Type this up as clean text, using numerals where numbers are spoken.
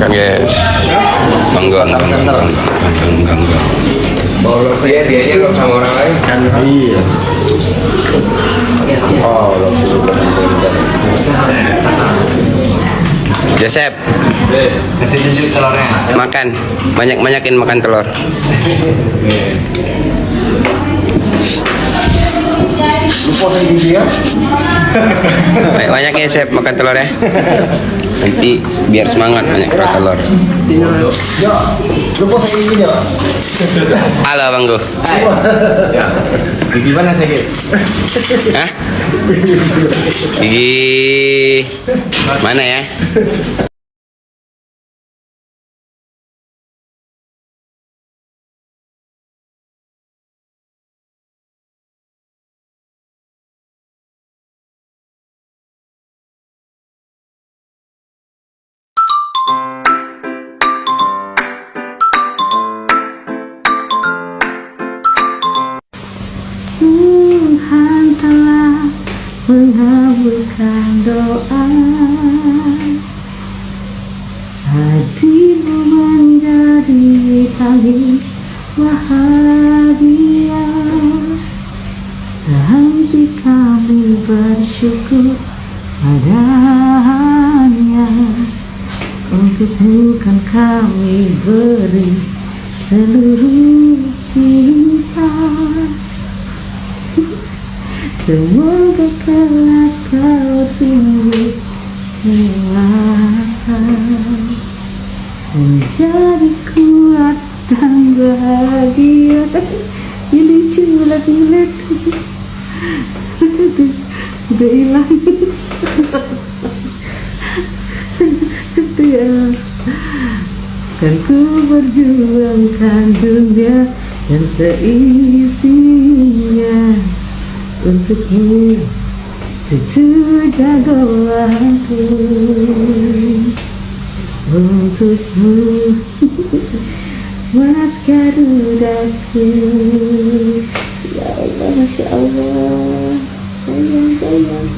makan guys. Enggak. Bawa dia lo sama orang lain. Iya. Oh, Joseph, kasih tunjuk telurnya. makan. Banyakin makan telur. Lupa lagi dia. Banyakin Chef makan telur ya. Nanti biar semangat banyak makan telur. Ya, lupa lagi dia. Halo Bang Gu. Gigi mana sakit? Hah? Gigi mana ya? Tuhan telah mengabulkan doa, hatimu menjadi tangis bahagia. Hati kami bersyukur padanya, untukmu kan kami beri seluruh cinta. Semoga kelak kau tumbuh dewasa, menjadi kuat dan bahagia. Ini lucu lagu-lagu. Udah hilang. Itu ya. Kan ku berjuangkan dunia dan seisinya untukmu, cucu jagoanku. Untukmu, Mas Garudaku. Ya Allah, Masya Allah. Sayang.